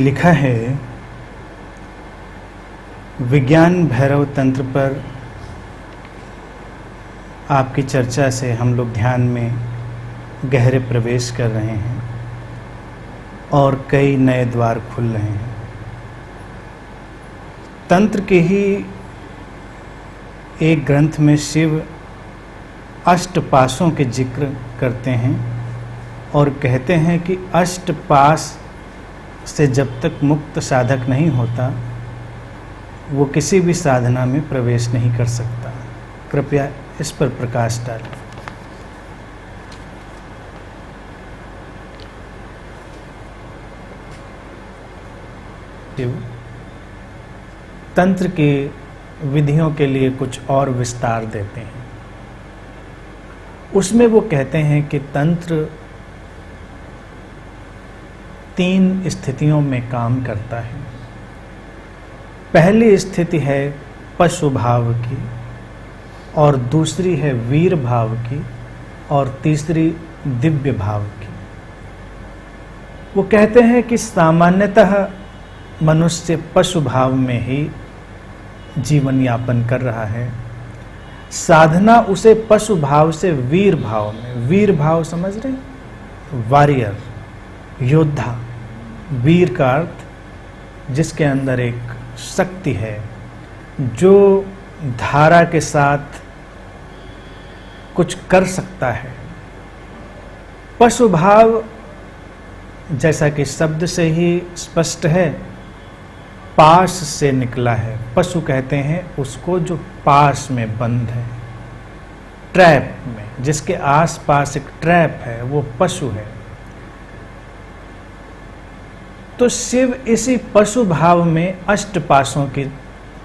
लिखा है, विज्ञान भैरव तंत्र पर आपकी चर्चा से हम लोग ध्यान में गहरे प्रवेश कर रहे हैं और कई नए द्वार खुल रहे हैं। तंत्र के ही एक ग्रंथ में शिव अष्टपाशों के जिक्र करते हैं और कहते हैं कि अष्टपाश से जब तक मुक्त साधक नहीं होता वो किसी भी साधना में प्रवेश नहीं कर सकता। कृपया इस पर प्रकाश डालें। तंत्र के विधियों के लिए कुछ और विस्तार देते हैं। उसमें वो कहते हैं कि तंत्र 3 स्थितियों में काम करता है। पहली स्थिति है पशु भाव की, और दूसरी है वीर भाव की, और तीसरी दिव्य भाव की। वो कहते हैं कि सामान्यतः मनुष्य पशु भाव में ही जीवन यापन कर रहा है। साधना उसे पशु भाव से वीर भाव में, वीर भाव समझ रहे, वॉरियर, योद्धा। वीर का अर्थ जिसके अंदर एक शक्ति है, जो धारा के साथ कुछ कर सकता है। पशु भाव जैसा कि शब्द से ही स्पष्ट है, पास से निकला है। पशु कहते हैं उसको जो पास में बंद है, ट्रैप में, जिसके आसपास एक ट्रैप है, वो पशु है। तो शिव इसी पशु भाव में अष्टपाशों की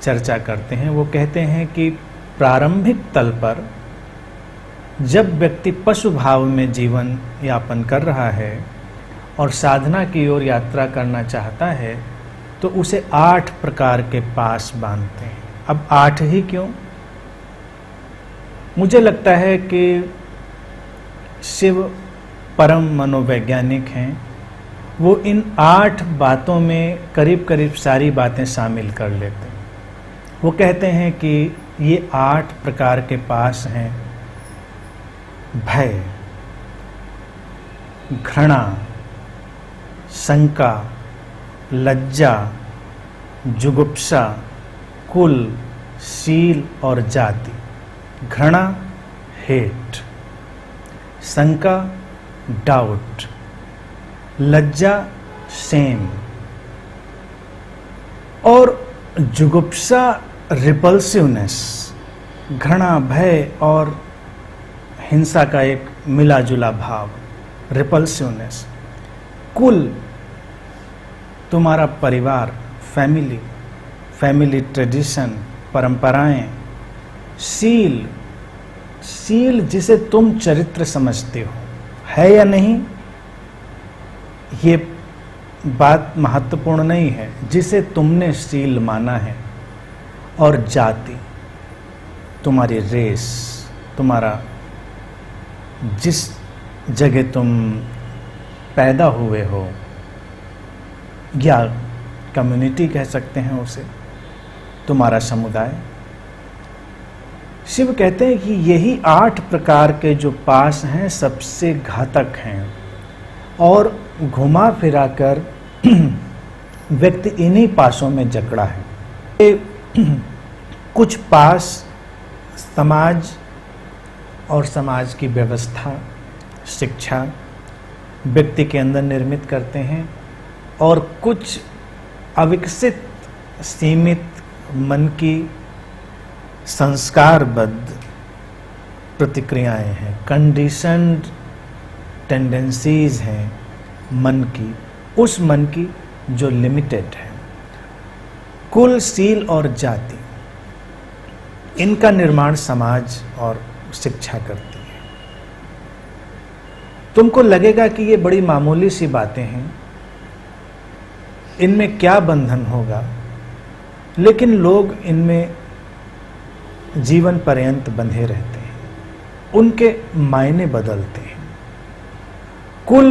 चर्चा करते हैं। वो कहते हैं कि प्रारंभिक तल पर जब व्यक्ति पशु भाव में जीवन यापन कर रहा है और साधना की ओर यात्रा करना चाहता है तो उसे 8 प्रकार के पास बांधते हैं। अब 8 ही क्यों? मुझे लगता है कि शिव परम मनोवैज्ञानिक हैं। वो इन 8 बातों में करीब करीब सारी बातें शामिल कर लेते हैं। वो कहते हैं कि ये 8 प्रकार के पास हैं: भय, घृणा, शंका, लज्जा, जुगुप्सा, कुल, शील और जाति। घृणा, हेट; शंका, डाउट; लज्जा, शेम; और जुगुप्सा, रिपल्सिवनेस। घृणा, भय और हिंसा का एक मिला जुला भाव, रिपल्सिवनेस। कुल, तुम्हारा परिवार, फैमिली ट्रेडिशन, परंपराएं। शील, शील जिसे तुम चरित्र समझते हो, है या नहीं ये बात महत्वपूर्ण नहीं है, जिसे तुमने शील माना है। और जाति, तुम्हारी रेस, तुम्हारा जिस जगह तुम पैदा हुए हो, या कम्युनिटी कह सकते हैं उसे, तुम्हारा समुदाय। शिव कहते हैं कि यही 8 प्रकार के जो पास हैं सबसे घातक हैं, और घुमा फिरा कर व्यक्ति इन्हीं पासों में जकड़ा है। कुछ पास समाज और समाज की व्यवस्था, शिक्षा व्यक्ति के अंदर निर्मित करते हैं, और कुछ अविकसित, सीमित मन की संस्कारबद्ध प्रतिक्रियाएं हैं, कंडीशन्ड टेंडेंसीज हैं मन की, उस मन की जो लिमिटेड है। कुल, शील और जाति, इनका निर्माण समाज और शिक्षा करती है। तुमको लगेगा कि ये बड़ी मामूली सी बातें हैं, इनमें क्या बंधन होगा, लेकिन लोग इनमें जीवन पर्यंत बंधे रहते हैं, उनके मायने बदलते हैं। कुल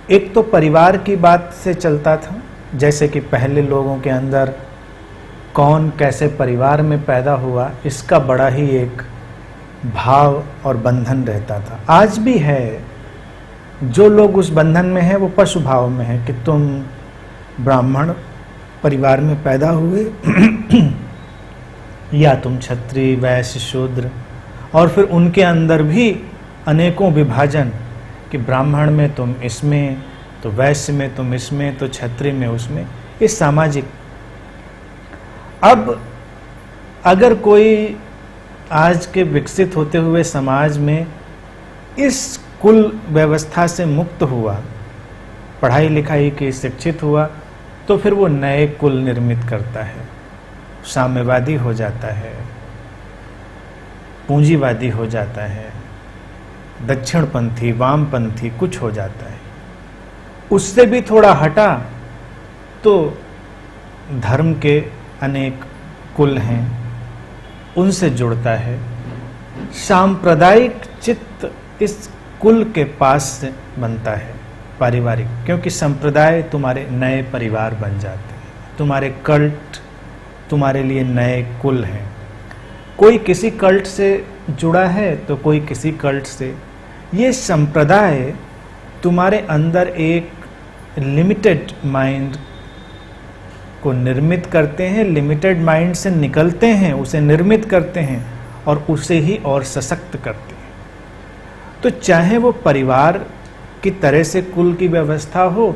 एक तो परिवार की बात से चलता था, जैसे कि पहले लोगों के अंदर कौन कैसे परिवार में पैदा हुआ इसका बड़ा ही एक भाव और बंधन रहता था। आज भी है, जो लोग उस बंधन में हैं वो पशु भाव में है कि तुम ब्राह्मण परिवार में पैदा हुए या तुम क्षत्रिय वैश्य शूद्र, और फिर उनके अंदर भी अनेकों विभाजन कि ब्राह्मण में तुम इसमें, तो वैश्य में तुम इसमें, तो क्षत्रिय में उसमें, ये सामाजिक। अब अगर कोई आज के विकसित होते हुए समाज में इस कुल व्यवस्था से मुक्त हुआ, पढ़ाई लिखाई के शिक्षित हुआ, तो फिर वो नए कुल निर्मित करता है, साम्यवादी हो जाता है, पूंजीवादी हो जाता है, दक्षिणपंथी वामपंथी कुछ हो जाता है। उससे भी थोड़ा हटा तो धर्म के अनेक कुल हैं, उनसे जुड़ता है। सांप्रदायिक चित्त इस कुल के पास से बनता है, पारिवारिक, क्योंकि संप्रदाय तुम्हारे नए परिवार बन जाते हैं, तुम्हारे कल्ट तुम्हारे लिए नए कुल हैं। कोई किसी कल्ट से जुड़ा है तो कोई किसी कल्ट से। ये संप्रदाय तुम्हारे अंदर एक लिमिटेड माइंड को निर्मित करते हैं, लिमिटेड माइंड से निकलते हैं, उसे निर्मित करते हैं और उसे ही और सशक्त करते हैं। तो चाहे वो परिवार की तरह से कुल की व्यवस्था हो,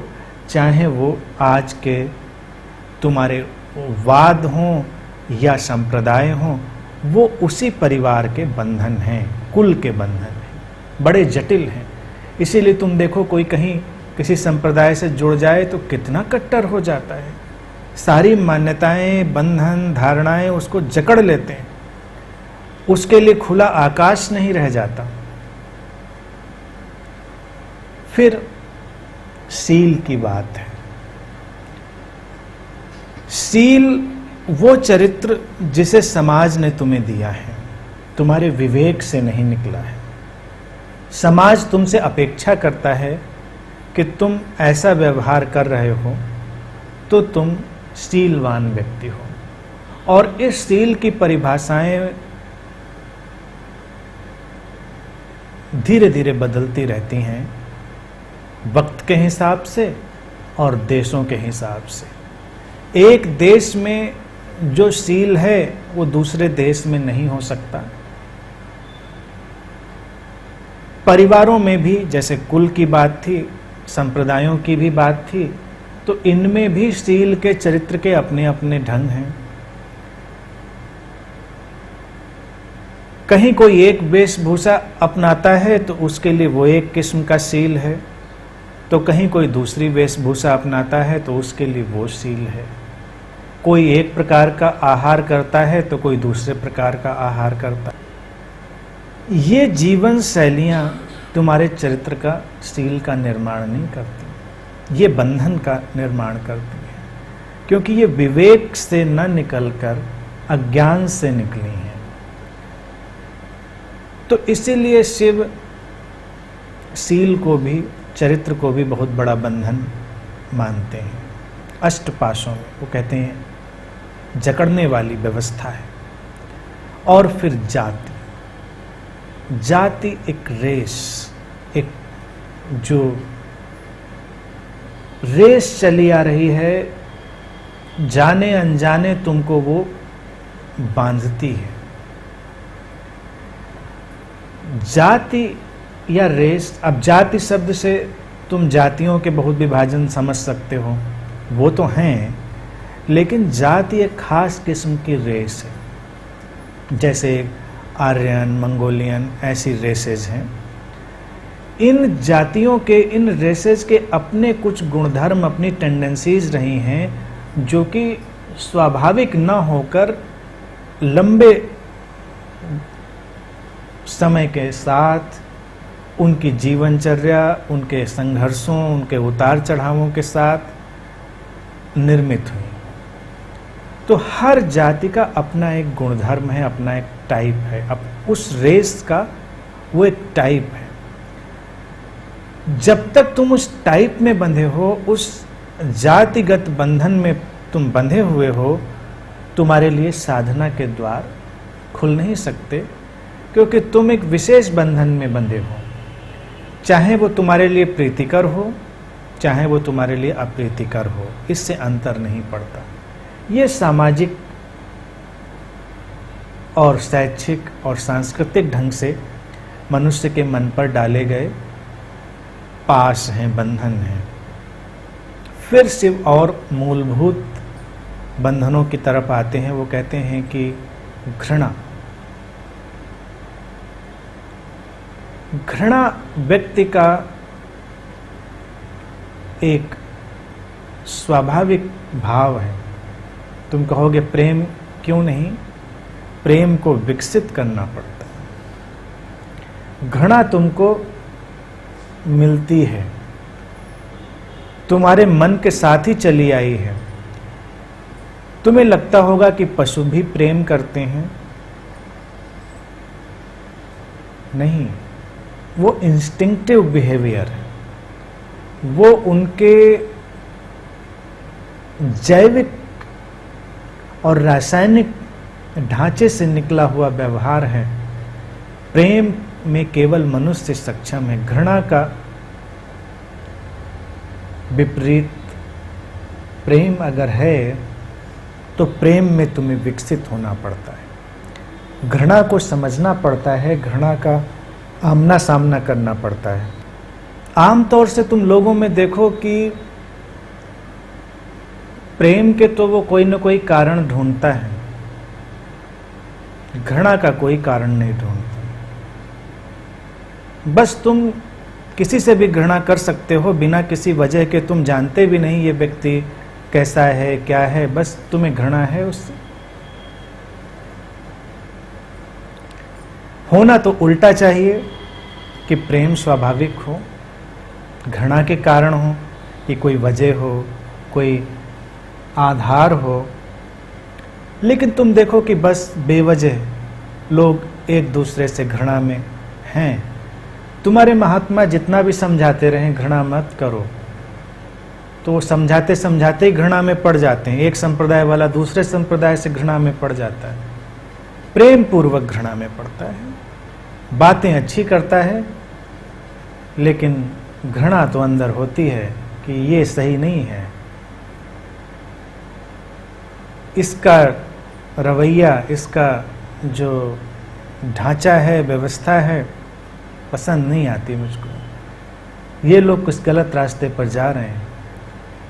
चाहे वो आज के तुम्हारे वाद हों या संप्रदाय हों, वो उसी परिवार के बंधन हैं, कुल के बंधन हैं, बड़े जटिल हैं। इसीलिए तुम देखो कोई कहीं किसी संप्रदाय से जुड़ जाए तो कितना कट्टर हो जाता है, सारी मान्यताएं, बंधन, धारणाएं उसको जकड़ लेते हैं, उसके लिए खुला आकाश नहीं रह जाता। फिर सील की बात है। सील वो चरित्र जिसे समाज ने तुम्हें दिया है, तुम्हारे विवेक से नहीं निकला है। समाज तुमसे अपेक्षा करता है कि तुम ऐसा व्यवहार कर रहे हो तो तुम सीलवान व्यक्ति हो, और इस सील की परिभाषाएं धीरे धीरे बदलती रहती हैं, वक्त के हिसाब से और देशों के हिसाब से। एक देश में जो सील है वो दूसरे देश में नहीं हो सकता। परिवारों में भी जैसे कुल की बात थी, संप्रदायों की भी बात थी, तो इनमें भी सील के चरित्र के अपने अपने ढंग हैं। कहीं कोई एक वेशभूषा अपनाता है तो उसके लिए वो एक किस्म का सील है, तो कहीं कोई दूसरी वेशभूषा अपनाता है तो उसके लिए वो सील है। कोई एक प्रकार का आहार करता है तो कोई दूसरे प्रकार का आहार करता है। ये जीवन शैलियां तुम्हारे चरित्र का, सील का निर्माण नहीं करती, ये बंधन का निर्माण करती है, क्योंकि ये विवेक से न निकलकर अज्ञान से निकली हैं। तो इसीलिए शिव सील को भी, चरित्र को भी बहुत बड़ा बंधन मानते हैं। अष्टपाशों में वो कहते हैं जकड़ने वाली व्यवस्था है। और फिर जाति, जाति एक रेस, एक जो रेस चली आ रही है, जाने अनजाने तुमको वो बांधती है। जाति या रेस, अब जाति शब्द से तुम जातियों के बहुत विभाजन समझ सकते हो, वो तो हैं, लेकिन जाति एक खास किस्म की रेस है। जैसे आर्यन, मंगोलियन, ऐसी रेसेज हैं। इन जातियों के, इन रेसेज के अपने कुछ गुणधर्म, अपनी टेंडेंसीज रही हैं जो कि स्वाभाविक न होकर लंबे समय के साथ उनकी जीवनचर्या, उनके संघर्षों, उनके उतार चढ़ावों के साथ निर्मित हुई। तो हर जाति का अपना एक गुणधर्म है, अपना एक टाइप है, अब उस रेस का वो एक टाइप है। जब तक तुम उस टाइप में बंधे हो, उस जातिगत बंधन में तुम बंधे हुए हो, तुम्हारे लिए साधना के द्वार खुल नहीं सकते, क्योंकि तुम एक विशेष बंधन में बंधे हो। चाहे वो तुम्हारे लिए प्रीतिकर हो, चाहे वो तुम्हारे लिए अप्रीतिकर हो, इससे अंतर नहीं पड़ता। ये सामाजिक और शैक्षिक और सांस्कृतिक ढंग से मनुष्य के मन पर डाले गए पाश हैं, बंधन हैं। फिर शिव और मूलभूत बंधनों की तरफ आते हैं। वो कहते हैं कि घृणा। घृणा व्यक्ति का एक स्वाभाविक भाव है। तुम कहोगे प्रेम क्यों नहीं? प्रेम को विकसित करना पड़ता है। घृणा तुमको मिलती है, तुम्हारे मन के साथ ही चली आई है। तुम्हें लगता होगा कि पशु भी प्रेम करते हैं, नहीं, वो इंस्टिंक्टिव बिहेवियर है। वो उनके जैविक और रासायनिक ढांचे से निकला हुआ व्यवहार है। प्रेम में केवल मनुष्य सक्षम है। घृणा का विपरीत प्रेम अगर है तो प्रेम में तुम्हें विकसित होना पड़ता है। घृणा को समझना पड़ता है, घृणा का आमना सामना करना पड़ता है। आमतौर से तुम लोगों में देखो कि प्रेम के तो वो कोई ना कोई कारण ढूंढता है, घृणा का कोई कारण नहीं ढूंढता। बस तुम किसी से भी घृणा कर सकते हो बिना किसी वजह के। तुम जानते भी नहीं ये व्यक्ति कैसा है, क्या है, बस तुम्हें घृणा है उससे। होना तो उल्टा चाहिए कि प्रेम स्वाभाविक हो, घृणा के कारण हो, कि कोई वजह हो, कोई आधार हो। लेकिन तुम देखो कि बस बेवजह लोग एक दूसरे से घृणा में हैं। तुम्हारे महात्मा जितना भी समझाते रहें घृणा मत करो, तो वो समझाते समझाते ही घृणा में पड़ जाते हैं। एक संप्रदाय वाला दूसरे संप्रदाय से घृणा में पड़ जाता है, प्रेम पूर्वक घृणा में पड़ता है। बातें अच्छी करता है, लेकिन घृणा तो अंदर होती है कि ये सही नहीं है, इसका रवैया, इसका जो ढांचा है, व्यवस्था है, पसंद नहीं आती मुझको। ये लोग कुछ गलत रास्ते पर जा रहे हैं।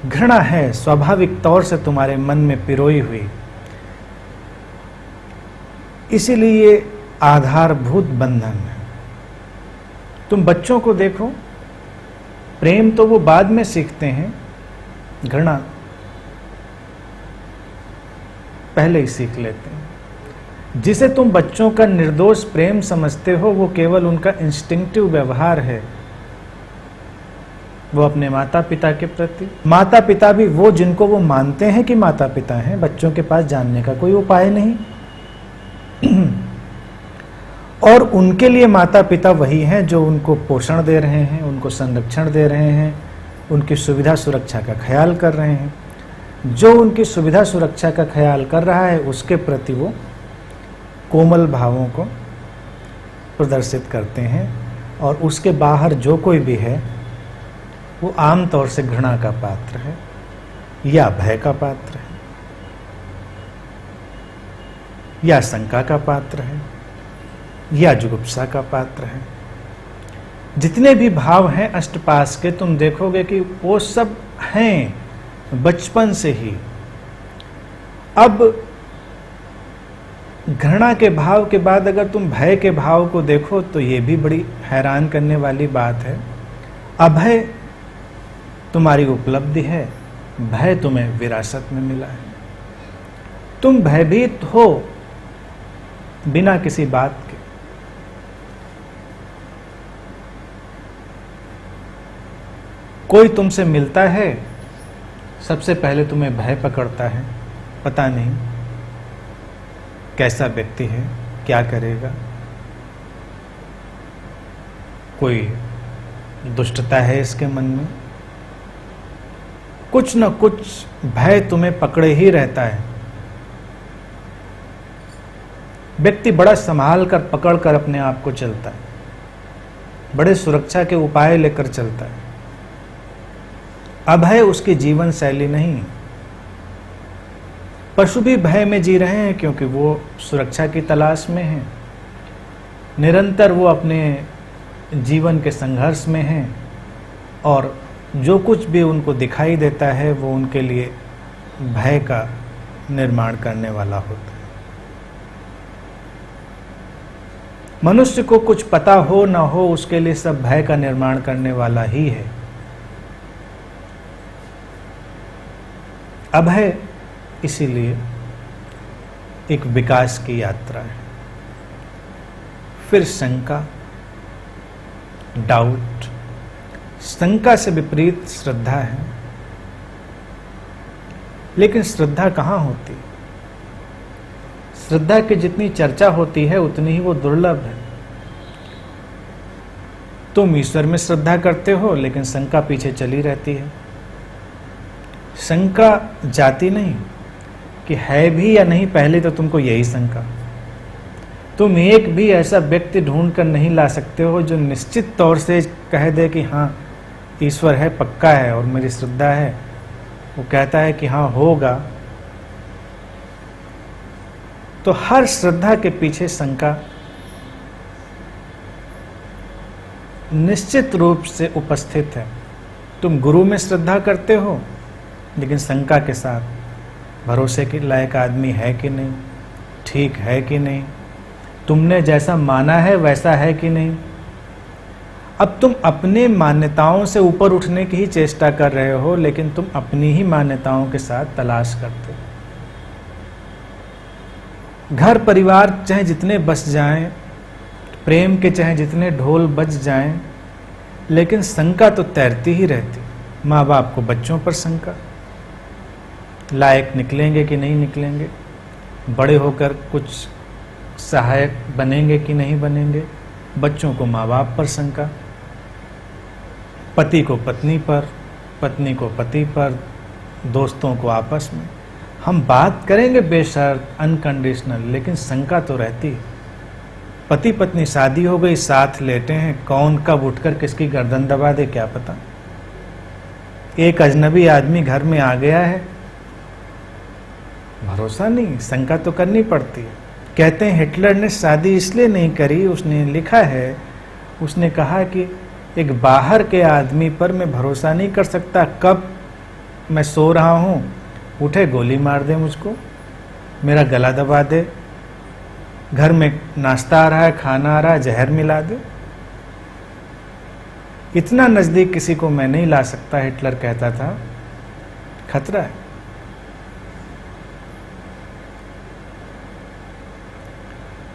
घृणा है स्वाभाविक तौर से तुम्हारे मन में पिरोई हुई, इसीलिए ये आधारभूत बंधन है। तुम बच्चों को देखो, प्रेम तो वो बाद में सीखते हैं, घृणा पहले ही सीख लेते हैं। जिसे तुम बच्चों का निर्दोष प्रेम समझते हो, वो केवल उनका इंस्टिंक्टिव व्यवहार है। वो अपने माता पिता के प्रति, माता पिता भी वो जिनको वो मानते हैं कि माता पिता हैं, बच्चों के पास जानने का कोई उपाय नहीं। और उनके लिए माता पिता वही हैं जो उनको पोषण दे रहे हैं, उनको संरक्षण दे रहे हैं, उनकी सुविधा सुरक्षा का ख्याल कर रहे हैं। जो उनकी सुविधा सुरक्षा का ख्याल कर रहा है, उसके प्रति वो कोमल भावों को प्रदर्शित करते हैं। और उसके बाहर जो कोई भी है, वो आमतौर से घृणा का पात्र है, या भय का पात्र है, या शंका का पात्र है, या जुगुप्सा का पात्र है। जितने भी भाव हैं अष्टपाश के, तुम देखोगे कि वो सब हैं बचपन से ही। अब घृणा के भाव के बाद अगर तुम भय के भाव को देखो, तो ये भी बड़ी हैरान करने वाली बात है। अभय तुम्हारी उपलब्धि है, भय तुम्हें विरासत में मिला है। तुम भयभीत हो बिना किसी बात के। कोई तुमसे मिलता है, सबसे पहले तुम्हें भय पकड़ता है, पता नहीं कैसा व्यक्ति है, क्या करेगा। कोई दुष्टता है इसके मन में, कुछ न कुछ भय तुम्हें पकड़े ही रहता है। व्यक्ति बड़ा संभाल कर पकड़ कर अपने आप को चलता है, बड़े सुरक्षा के उपाय लेकर चलता है। अभय उसकी जीवन शैली नहीं। पशु भी भय में जी रहे हैं क्योंकि वो सुरक्षा की तलाश में हैं। निरंतर वो अपने जीवन के संघर्ष में हैं और जो कुछ भी उनको दिखाई देता है वो उनके लिए भय का निर्माण करने वाला होता है। मनुष्य को कुछ पता हो ना हो, उसके लिए सब भय का निर्माण करने वाला ही है। अभय इसीलिए एक विकास की यात्रा है। फिर शंका, डाउट। शंका से विपरीत श्रद्धा है, लेकिन श्रद्धा कहाँ होती? श्रद्धा की जितनी चर्चा होती है उतनी ही वो दुर्लभ है। तुम ईश्वर में श्रद्धा करते हो लेकिन शंका पीछे चली रहती है। शंका जाती नहीं कि है भी या नहीं, पहले तो तुमको यही शंका। तुम एक भी ऐसा व्यक्ति ढूंढ कर नहीं ला सकते हो जो निश्चित तौर से कह दे कि हाँ ईश्वर है, पक्का है और मेरी श्रद्धा है। वो कहता है कि हाँ होगा। तो हर श्रद्धा के पीछे शंका निश्चित रूप से उपस्थित है। तुम गुरु में श्रद्धा करते हो लेकिन शंका के साथ, भरोसे के लायक आदमी है कि नहीं, ठीक है कि नहीं, तुमने जैसा माना है वैसा है कि नहीं। अब तुम अपने मान्यताओं से ऊपर उठने की ही चेष्टा कर रहे हो, लेकिन तुम अपनी ही मान्यताओं के साथ तलाश करते हो। घर परिवार चाहे जितने बस जाएं, प्रेम के चाहे जितने ढोल बज जाएं, लेकिन शंका तो तैरती ही रहती। माँ बाप को बच्चों पर शंका, लायक निकलेंगे कि नहीं निकलेंगे, बड़े होकर कुछ सहायक बनेंगे कि नहीं बनेंगे। बच्चों को माँ बाप पर शंका, पति को पत्नी पर, पत्नी को पति पर, दोस्तों को आपस में। हम बात करेंगे बेशर्त, अनकंडीशनल, लेकिन शंका तो रहती है। पति पत्नी शादी हो गई, साथ लेटे हैं, कौन कब उठकर किसकी गर्दन दबा दे क्या पता। एक अजनबी आदमी घर में आ गया है, भरोसा नहीं, शंका तो करनी पड़ती है। कहते हैं हिटलर ने शादी इसलिए नहीं करी, उसने लिखा है, उसने कहा कि एक बाहर के आदमी पर मैं भरोसा नहीं कर सकता, कब मैं सो रहा हूँ उठे गोली मार दे मुझको, मेरा गला दबा दे, घर में नाश्ता आ रहा है, खाना आ रहा है, जहर मिला दे। इतना नजदीक किसी को मैं नहीं ला सकता, हिटलर कहता था। खतरा है।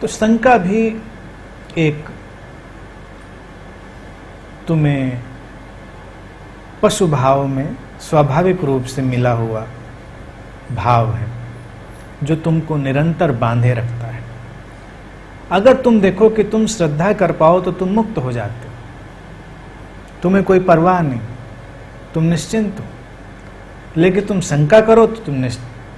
तो शंका भी एक तुम्हें पशु भाव में स्वाभाविक रूप से मिला हुआ भाव है जो तुमको निरंतर बांधे रखता है। अगर तुम देखो कि तुम श्रद्धा कर पाओ तो तुम मुक्त हो जाते हो, तुम्हें कोई परवाह नहीं, तुम निश्चिंत हो। लेकिन तुम शंका करो तो तुम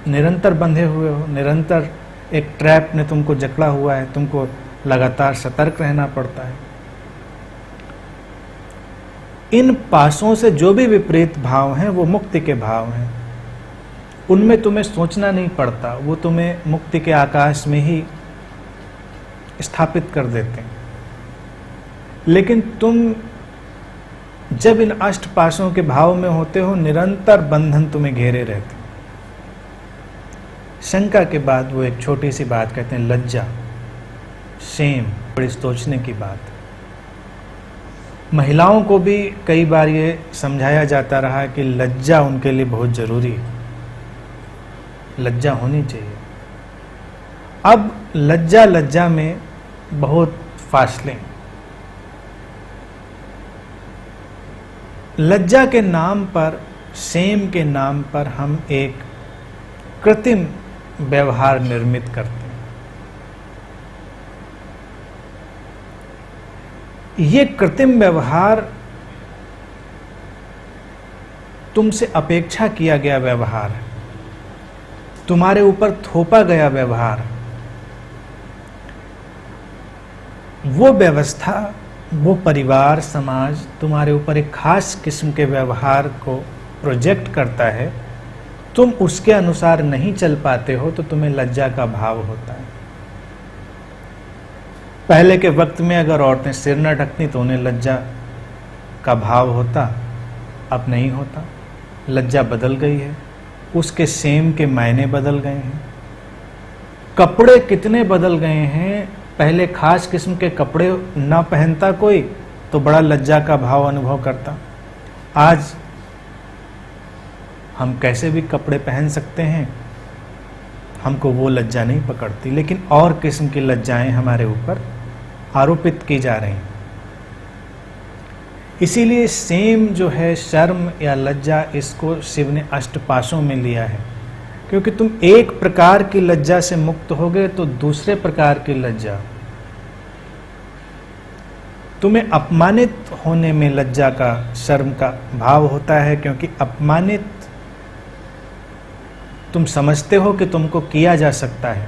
निरंतर बंधे हुए हो, निरंतर एक ट्रैप ने तुमको जकड़ा हुआ है, तुमको लगातार सतर्क रहना पड़ता है। इन पासों से जो भी विपरीत भाव हैं वो मुक्ति के भाव हैं, उनमें तुम्हें सोचना नहीं पड़ता, वो तुम्हें मुक्ति के आकाश में ही स्थापित कर देते हैं। लेकिन तुम जब इन अष्ट पाशों के भाव में होते हो, निरंतर बंधन तुम्हें घेरे रहते। शंका के बाद वो एक छोटी सी बात कहते हैं, लज्जा, शेम, बड़ी सोचने की बात। महिलाओं को भी कई बार ये समझाया जाता रहा कि लज्जा उनके लिए बहुत जरूरी है, लज्जा होनी चाहिए। अब लज्जा में बहुत फासले। लज्जा के नाम पर, शेम के नाम पर हम एक कृत्रिम व्यवहार निर्मित करते हैं। ये कृत्रिम व्यवहार तुमसे अपेक्षा किया गया व्यवहार, तुम्हारे ऊपर थोपा गया व्यवहार, वो व्यवस्था, वो परिवार, समाज तुम्हारे ऊपर एक खास किस्म के व्यवहार को प्रोजेक्ट करता है, तुम उसके अनुसार नहीं चल पाते हो तो तुम्हें लज्जा का भाव होता है। पहले के वक्त में अगर औरतें सिर न ढकती तो उन्हें लज्जा का भाव होता, अब नहीं होता। लज्जा बदल गई है, उसके सेम के मायने बदल गए हैं, कपड़े कितने बदल गए हैं। पहले खास किस्म के कपड़े ना पहनता कोई तो बड़ा लज्जा का भाव अनुभव करता, आज हम कैसे भी कपड़े पहन सकते हैं, हमको वो लज्जा नहीं पकड़ती, लेकिन और किस्म की लज्जाएं हमारे ऊपर आरोपित की जा रही हैं। इसीलिए सेम जो है शर्म या लज्जा, इसको शिव ने अष्टपाशों में लिया है, क्योंकि तुम एक प्रकार की लज्जा से मुक्त हो गए तो दूसरे प्रकार की लज्जा, तुम्हें अपमानित होने में लज्जा का, शर्म का भाव होता है, क्योंकि अपमानित तुम समझते हो कि तुमको किया जा सकता है,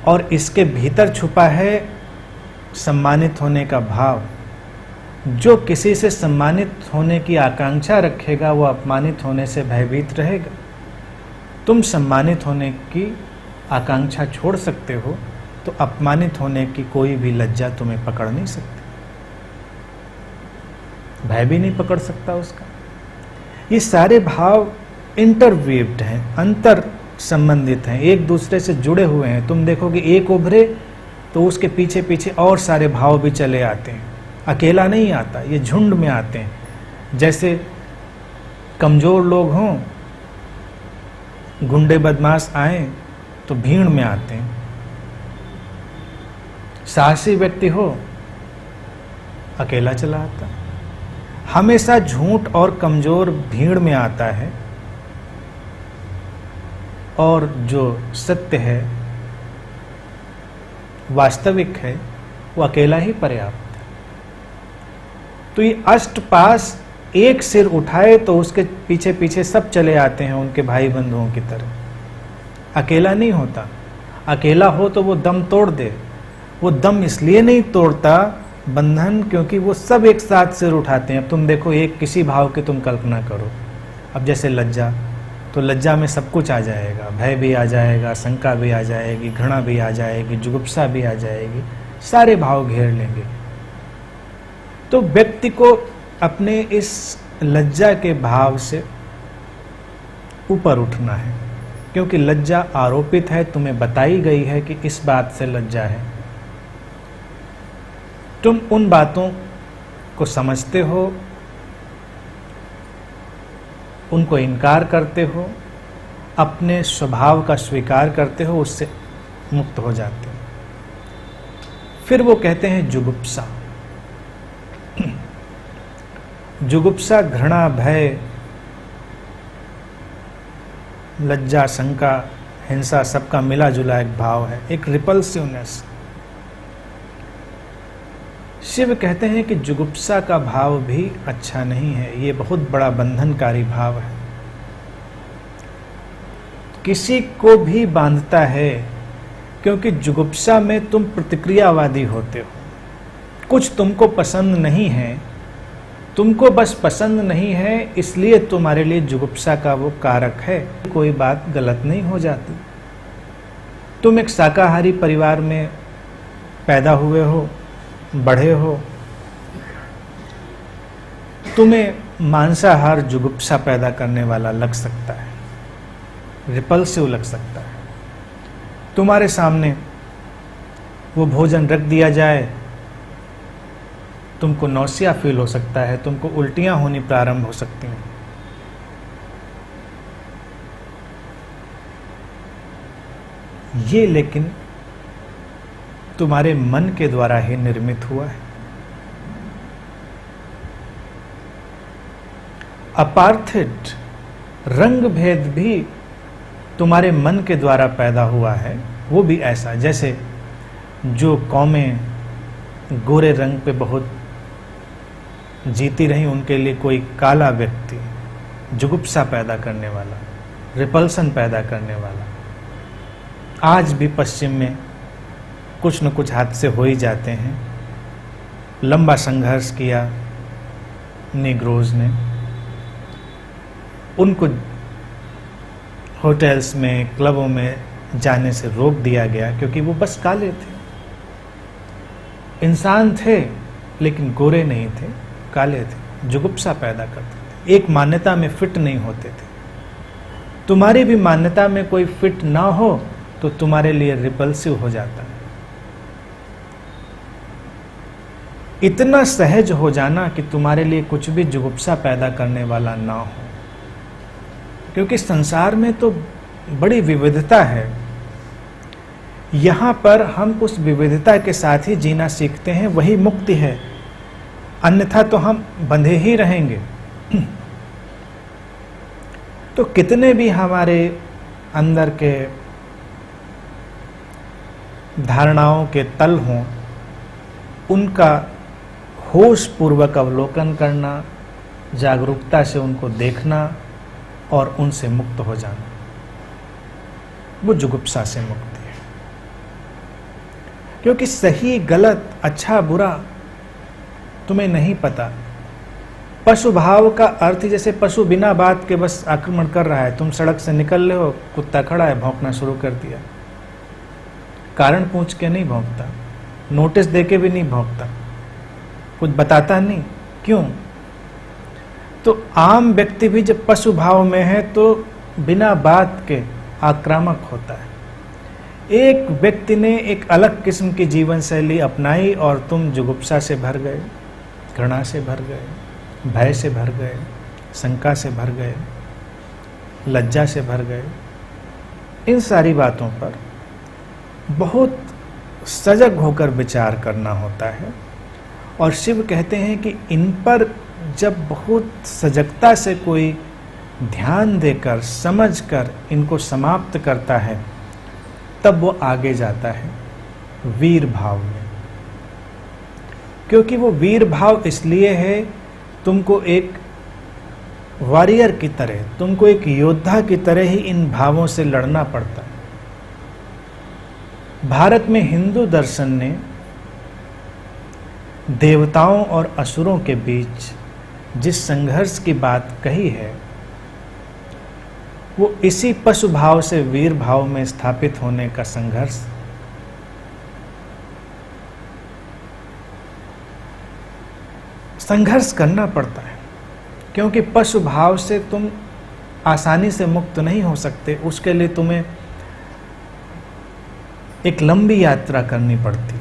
और इसके भीतर छुपा है सम्मानित होने का भाव। जो किसी से सम्मानित होने की आकांक्षा रखेगा वो अपमानित होने से भयभीत रहेगा। तुम सम्मानित होने की आकांक्षा छोड़ सकते हो तो अपमानित होने की कोई भी लज्जा तुम्हें पकड़ नहीं सकती, भय भी नहीं पकड़ सकता उसका। ये सारे भाव इंटरवीव्ड हैं, अंतर संबंधित हैं, एक दूसरे से जुड़े हुए हैं। तुम देखोगे एक उभरे तो उसके पीछे पीछे और सारे भाव भी चले आते हैं, अकेला नहीं आता, ये झुंड में आते हैं। जैसे कमजोर लोग हों, गुंडे बदमाश आए तो भीड़ में आते हैं, साहसी व्यक्ति हो अकेला चला आता। हमेशा झूठ और कमजोर भीड़ में आता है, और जो सत्य है, वास्तविक है, वो अकेला ही पर्याप्त है। तो ये अष्टपाश एक सिर उठाए तो उसके पीछे पीछे सब चले आते हैं उनके भाई बंधुओं की तरह। अकेला नहीं होता, अकेला हो तो वो दम तोड़ दे। वो दम इसलिए नहीं तोड़ता बंधन, क्योंकि वो सब एक साथ सिर उठाते हैं। अब तुम देखो, एक किसी भाव की तुम कल्पना करो, अब जैसे लज्जा, तो लज्जा में सब कुछ आ जाएगा, भय भी आ जाएगा, शंका भी आ जाएगी, घृणा भी आ जाएगी, जुगुप्सा भी आ जाएगी, सारे भाव घेर लेंगे। तो व्यक्ति को अपने इस लज्जा के भाव से ऊपर उठना है, क्योंकि लज्जा आरोपित है, तुम्हें बताई गई है कि इस बात से लज्जा है। तुम उन बातों को समझते हो, उनको इनकार करते हो, अपने स्वभाव का स्वीकार करते हो, उससे मुक्त हो जाते हो। फिर वो कहते हैं जुगुप्सा। जुगुप्सा घृणा, भय, लज्जा, शंका, हिंसा, सबका मिला जुला एक भाव है, एक रिपल्सिवनेस। शिव कहते हैं कि जुगुप्सा का भाव भी अच्छा नहीं है, ये बहुत बड़ा बंधनकारी भाव है, किसी को भी बांधता है, क्योंकि जुगुप्सा में तुम प्रतिक्रियावादी होते हो। कुछ तुमको पसंद नहीं है, तुमको बस पसंद नहीं है, इसलिए तुम्हारे लिए जुगुप्सा का वो कारक है, कोई बात गलत नहीं हो जाती। तुम एक शाकाहारी परिवार में पैदा हुए हो, बढ़े हो, तुम्हें मांसाहार जुगुप्सा पैदा करने वाला लग सकता है, रिपल्सिव लग सकता है। तुम्हारे सामने वो भोजन रख दिया जाए, तुमको नौसिया फील हो सकता है, तुमको उल्टियां होनी प्रारंभ हो सकती हैं। ये लेकिन तुम्हारे मन के द्वारा ही निर्मित हुआ है। अपार्थिव रंग भेद भी तुम्हारे मन के द्वारा पैदा हुआ है, वो भी ऐसा, जैसे जो कौमें गोरे रंग पे बहुत जीती रही, उनके लिए कोई काला व्यक्ति जुगुप्सा पैदा करने वाला, रिपल्सन पैदा करने वाला। आज भी पश्चिम में कुछ न कुछ हादसे हो ही जाते हैं। लंबा संघर्ष किया निग्रोज ने, उनको होटल्स में, क्लबों में जाने से रोक दिया गया क्योंकि वो बस काले थे, इंसान थे लेकिन गोरे नहीं थे, काले थे, जुगुप्सा पैदा करते थे, एक मान्यता में फिट नहीं होते थे। तुम्हारी भी मान्यता में कोई फिट ना हो तो तुम्हारे लिए रिपल्सिव हो जाता है। इतना सहज हो जाना कि तुम्हारे लिए कुछ भी जुगुप्सा पैदा करने वाला ना हो, क्योंकि संसार में तो बड़ी विविधता है। यहां पर हम उस विविधता के साथ ही जीना सीखते हैं, वही मुक्ति है, अन्यथा तो हम बंधे ही रहेंगे। तो कितने भी हमारे अंदर के धारणाओं के तल हों, उनका होश पूर्वक अवलोकन करना, जागरूकता से उनको देखना और उनसे मुक्त हो जाना, वो जुगुप्सा से मुक्ति है। क्योंकि सही गलत, अच्छा बुरा तुम्हें नहीं पता। पशु भाव का अर्थ जैसे पशु बिना बात के बस आक्रमण कर रहा है। तुम सड़क से निकल रहे हो, कुत्ता खड़ा है, भौंकना शुरू कर दिया, कारण पूछ के नहीं भौंकता, नोटिस देके भी नहीं भौंकता, कुछ बताता नहीं, क्यों? तो आम व्यक्ति भी जब पशु भाव में है तो बिना बात के आक्रामक होता है। एक व्यक्ति ने एक अलग किस्म की जीवन शैली अपनाई और तुम जुगुप्सा से भर गए, घृणा से भर गए, भय से भर गए, शंका से भर गए, लज्जा से भर गए। इन सारी बातों पर बहुत सजग होकर विचार करना होता है। और शिव कहते हैं कि इन पर जब बहुत सजगता से कोई ध्यान देकर, समझकर इनको समाप्त करता है, तब वो आगे जाता है वीर भाव में। क्योंकि वो वीर भाव इसलिए है, तुमको एक वॉरियर की तरह, तुमको एक योद्धा की तरह ही इन भावों से लड़ना पड़ता है। भारत में हिंदू दर्शन ने देवताओं और असुरों के बीच जिस संघर्ष की बात कही है, वो इसी पशु भाव से वीर भाव में स्थापित होने का संघर्ष करना पड़ता है। क्योंकि पशु भाव से तुम आसानी से मुक्त नहीं हो सकते, उसके लिए तुम्हें एक लंबी यात्रा करनी पड़ती है।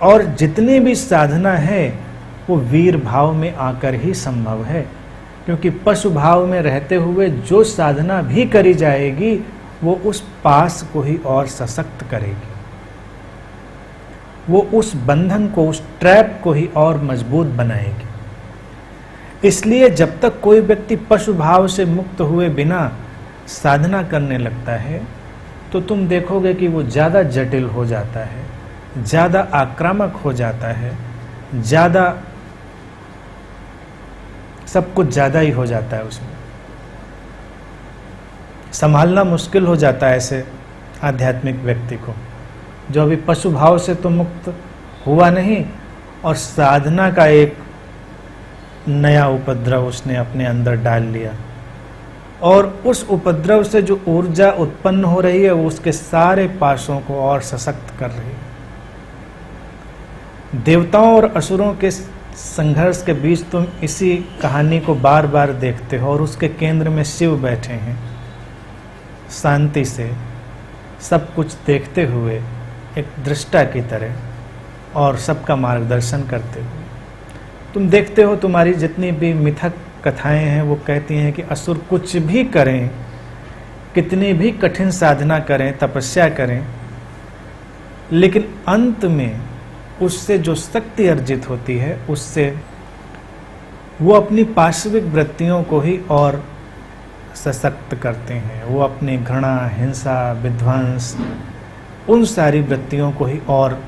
और जितनी भी साधना है वो वीर भाव में आकर ही संभव है। क्योंकि पशु भाव में रहते हुए जो साधना भी करी जाएगी वो उस पास को ही और सशक्त करेगी, वो उस बंधन को, उस ट्रैप को ही और मजबूत बनाएगी। इसलिए जब तक कोई व्यक्ति पशु भाव से मुक्त हुए बिना साधना करने लगता है तो तुम देखोगे कि वो ज़्यादा जटिल हो जाता है, ज़्यादा आक्रामक हो जाता है, ज़्यादा सब कुछ ज़्यादा ही हो जाता है। उसमें संभालना मुश्किल हो जाता है ऐसे आध्यात्मिक व्यक्ति को, जो अभी पशु भाव से तो मुक्त हुआ नहीं और साधना का एक नया उपद्रव उसने अपने अंदर डाल लिया, और उस उपद्रव से जो ऊर्जा उत्पन्न हो रही है वो उसके सारे पाशों को और सशक्त कर रही है। देवताओं और असुरों के संघर्ष के बीच तुम इसी कहानी को बार बार देखते हो, और उसके केंद्र में शिव बैठे हैं, शांति से सब कुछ देखते हुए एक दृष्टा की तरह और सबका मार्गदर्शन करते हुए। तुम देखते हो तुम्हारी जितनी भी मिथक कथाएं हैं वो कहती हैं कि असुर कुछ भी करें, कितनी भी कठिन साधना करें, तपस्या करें, लेकिन अंत में उससे जो शक्ति अर्जित होती है उससे वो अपनी पार्श्विक वृत्तियों को ही और सशक्त करते हैं। वो अपनी घृणा, हिंसा, विध्वंस, उन सारी वृत्तियों को ही और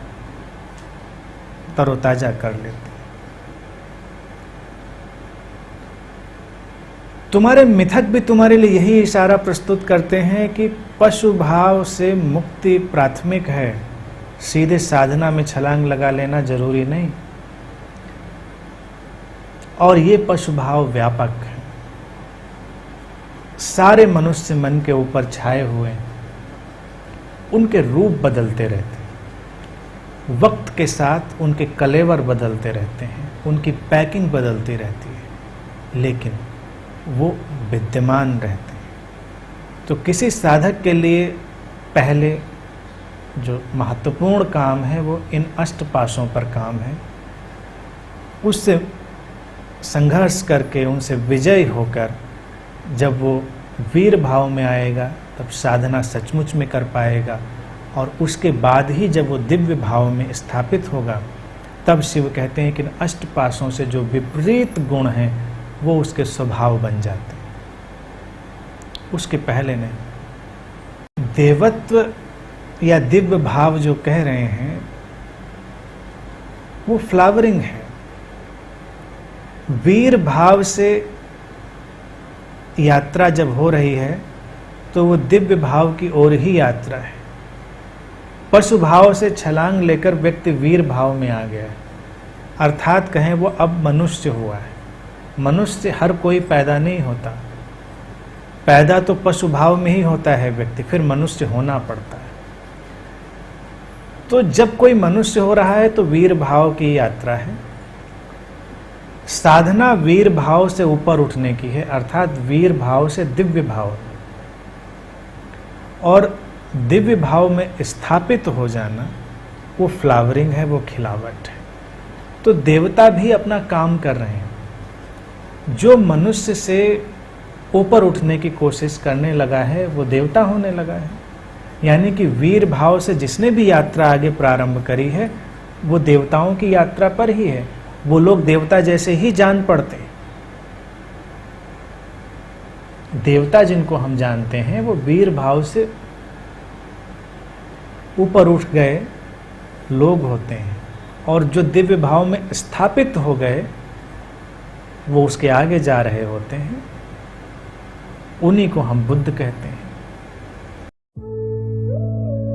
तरोताजा कर लेते हैं। तुम्हारे मिथक भी तुम्हारे लिए यही इशारा प्रस्तुत करते हैं कि पशु भाव से मुक्ति प्राथमिक है, सीधे साधना में छलांग लगा लेना जरूरी नहीं। और ये पशु भाव व्यापक है, सारे मनुष्य मन के ऊपर छाए हुए हैं, उनके रूप बदलते रहते हैं, वक्त के साथ उनके कलेवर बदलते रहते हैं, उनकी पैकिंग बदलती रहती है, लेकिन वो विद्यमान रहते हैं। तो किसी साधक के लिए पहले जो महत्वपूर्ण काम है वो इन अष्टपाशों पर काम है। उससे संघर्ष करके उनसे विजयी होकर जब वो वीर भाव में आएगा तब साधना सचमुच में कर पाएगा, और उसके बाद ही जब वो दिव्य भाव में स्थापित होगा तब शिव कहते हैं कि इन अष्टपाशों से जो विपरीत गुण हैं वो उसके स्वभाव बन जाते हैं, उसके पहले नहीं। देवत्व या दिव्य भाव जो कह रहे हैं वो फ्लावरिंग है। वीर भाव से यात्रा जब हो रही है तो वो दिव्य भाव की ओर ही यात्रा है। पशु भाव से छलांग लेकर व्यक्ति वीर भाव में आ गया है, अर्थात कहें वो अब मनुष्य हुआ है। मनुष्य हर कोई पैदा नहीं होता, पैदा तो पशु भाव में ही होता है व्यक्ति, फिर मनुष्य होना पड़ता है। तो जब कोई मनुष्य हो रहा है तो वीर भाव की यात्रा है। साधना वीर भाव से ऊपर उठने की है, अर्थात वीर भाव से दिव्य भाव, और दिव्य भाव में स्थापित हो जाना वो फ्लावरिंग है, वो खिलावट है। तो देवता भी अपना काम कर रहे हैं। जो मनुष्य से ऊपर उठने की कोशिश करने लगा है वो देवता होने लगा है। यानी कि वीर भाव से जिसने भी यात्रा आगे प्रारंभ करी है वो देवताओं की यात्रा पर ही है। वो लोग देवता जैसे ही जान पड़ते हैं। देवता जिनको हम जानते हैं वो वीर भाव से ऊपर उठ गए लोग होते हैं, और जो दिव्य भाव में स्थापित हो गए वो उसके आगे जा रहे होते हैं। उन्हीं को हम बुद्ध कहते हैं।